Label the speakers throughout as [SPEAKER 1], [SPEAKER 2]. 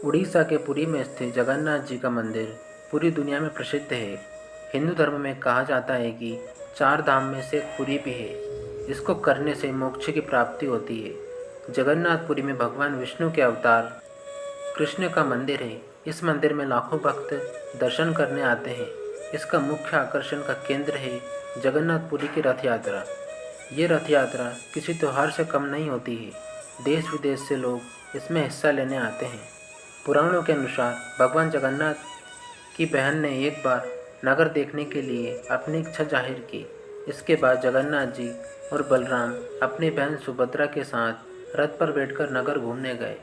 [SPEAKER 1] उड़ीसा के पुरी में स्थित जगन्नाथ जी का मंदिर पूरी दुनिया में प्रसिद्ध है। हिंदू धर्म में कहा जाता है कि 4 धाम में से एक पुरी भी है। इसको करने से मोक्ष की प्राप्ति होती है। जगन्नाथपुरी में भगवान विष्णु के अवतार कृष्ण का मंदिर है। इस मंदिर में लाखों भक्त दर्शन करने आते हैं। इसका मुख्य आकर्षण का केंद्र है जगन्नाथपुरी की रथ यात्रा। ये रथ यात्रा किसी त्योहार से कम नहीं होती है। देश विदेश से लोग इसमें हिस्सा लेने आते हैं। पुराणों के अनुसार भगवान जगन्नाथ की बहन ने एक बार नगर देखने के लिए अपनी इच्छा जाहिर की। इसके बाद जगन्नाथ जी और बलराम अपनी बहन सुभद्रा के साथ रथ पर बैठकर नगर घूमने गए।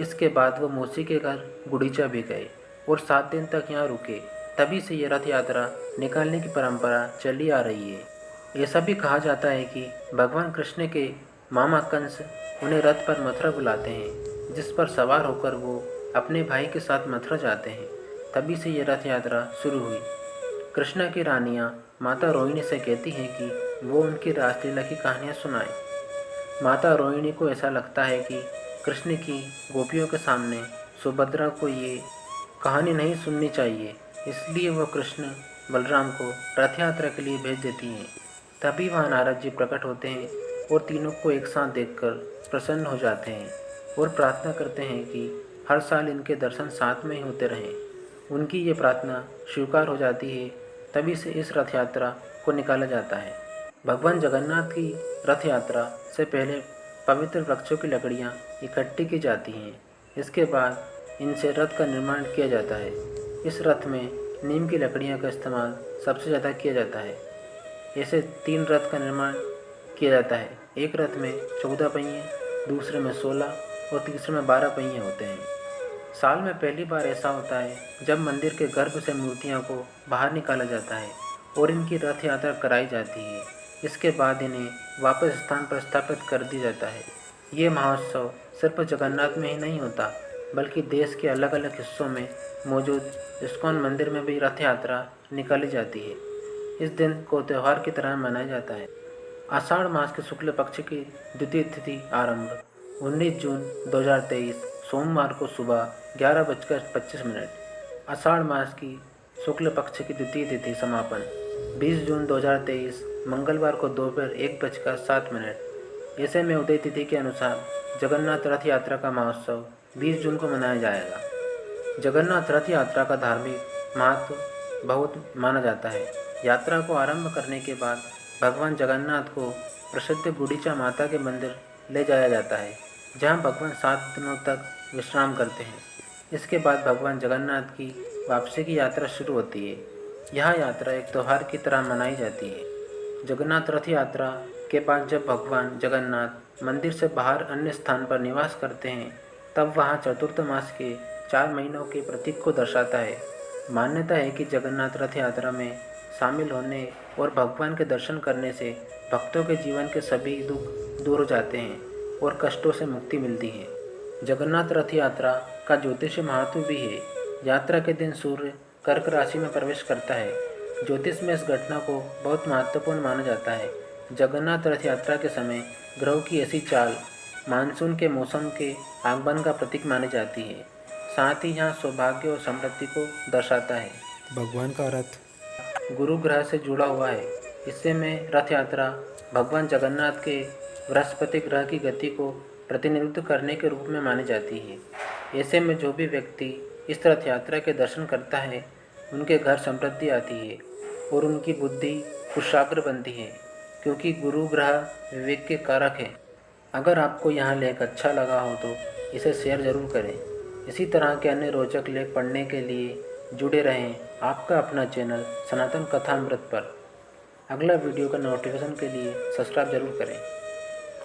[SPEAKER 1] इसके बाद वो मौसी के घर गुड़ीचा भी गए और 7 दिन तक यहाँ रुके। तभी से ये रथ यात्रा निकालने की परंपरा चली आ रही है। ऐसा भी कहा जाता है कि भगवान कृष्ण के मामा कंस उन्हें रथ पर मथुरा बुलाते हैं, जिस पर सवार होकर वो अपने भाई के साथ मथुरा जाते हैं। तभी से ये रथ यात्रा शुरू हुई। कृष्ण की रानियाँ माता रोहिणी से कहती हैं कि वो उनकी रासलीला की कहानियाँ सुनाए। माता रोहिणी को ऐसा लगता है कि कृष्ण की गोपियों के सामने सुभद्रा को ये कहानी नहीं सुननी चाहिए, इसलिए वह कृष्ण बलराम को रथ यात्रा के लिए भेज देती हैं। तभी वहाँ नारद जी प्रकट होते हैं और तीनों को एक साथ देखकर प्रसन्न हो जाते हैं और प्रार्थना करते हैं कि हर साल इनके दर्शन साथ में ही होते रहें। उनकी ये प्रार्थना स्वीकार हो जाती है। तभी से इस रथ यात्रा को निकाला जाता है। भगवान जगन्नाथ की रथ यात्रा से पहले पवित्र वृक्षों की लकड़ियाँ इकट्ठी की जाती हैं। इसके बाद इनसे रथ का निर्माण किया जाता है। इस रथ में नीम की लकड़ियाँ का इस्तेमाल सबसे ज़्यादा किया जाता है। ऐसे 3 रथ का निर्माण किया जाता है। एक रथ में 14 पहिए, दूसरे में 16 और तीसरे में 12 पहिए होते हैं। साल में पहली बार ऐसा होता है जब मंदिर के गर्भ से मूर्तियों को बाहर निकाला जाता है और इनकी रथ यात्रा कराई जाती है। इसके बाद इन्हें वापस स्थान पर स्थापित कर दिया जाता है। ये महोत्सव सिर्फ जगन्नाथ में ही नहीं होता, बल्कि देश के अलग अलग हिस्सों में मौजूद इस्कॉन मंदिर में भी रथ यात्रा निकाली जाती है। इस दिन को त्यौहार की तरह मनाया जाता है। आषाढ़ मास के शुक्ल पक्ष की द्वितीय तिथि आरंभ 19 जून 2023 सोमवार को सुबह 11:25। आषाढ़ मास की शुक्ल पक्ष की द्वितीय तिथि समापन 20 जून 2023 मंगलवार को दोपहर 1:07। ऐसे में उदय तिथि के अनुसार जगन्नाथ रथ यात्रा का महोत्सव 20 जून को मनाया जाएगा। जगन्नाथ रथ यात्रा का धार्मिक महत्व बहुत माना जाता है। यात्रा को आरंभ करने के बाद भगवान जगन्नाथ को प्रसिद्ध गुड़ीचा माता के मंदिर ले जाया जाता है, जहां भगवान 7 दिनों तक विश्राम करते हैं। इसके बाद भगवान जगन्नाथ की वापसी की यात्रा शुरू होती है। यह यात्रा एक त्यौहार की तरह मनाई जाती है। जगन्नाथ रथ यात्रा के बाद जब भगवान जगन्नाथ मंदिर से बाहर अन्य स्थान पर निवास करते हैं, तब वहाँ चतुर्थ मास के 4 महीनों के प्रतीक को दर्शाता है। मान्यता है कि जगन्नाथ रथ यात्रा में शामिल होने और भगवान के दर्शन करने से भक्तों के जीवन के सभी दुख दूर हो जाते हैं और कष्टों से मुक्ति मिलती है। जगन्नाथ रथ यात्रा का ज्योतिषीय महत्व भी है। यात्रा के दिन सूर्य कर्क राशि में प्रवेश करता है। ज्योतिष में इस घटना को बहुत महत्वपूर्ण माना जाता है। जगन्नाथ रथ यात्रा के समय ग्रहों की ऐसी चाल मानसून के मौसम के आगमन का प्रतीक मानी जाती है। साथ ही यहाँ सौभाग्य और समृद्धि को दर्शाता है।
[SPEAKER 2] भगवान का रथ
[SPEAKER 1] गुरु ग्रह से जुड़ा हुआ है। इससे में रथ यात्रा भगवान जगन्नाथ के बृहस्पति ग्रह की गति को प्रतिनिधित्व करने के रूप में मानी जाती है। ऐसे में जो भी व्यक्ति इस रथ यात्रा के दर्शन करता है, उनके घर समृद्धि आती है और उनकी बुद्धि कुशाग्र बनती है, क्योंकि गुरु ग्रह विवेक के कारक है। अगर आपको यह लेख अच्छा लगा हो तो इसे शेयर ज़रूर करें। इसी तरह के अन्य रोचक लेख पढ़ने के लिए जुड़े रहें आपका अपना चैनल सनातन कथामृत पर। अगला वीडियो का नोटिफिकेशन के लिए सब्सक्राइब जरूर करें।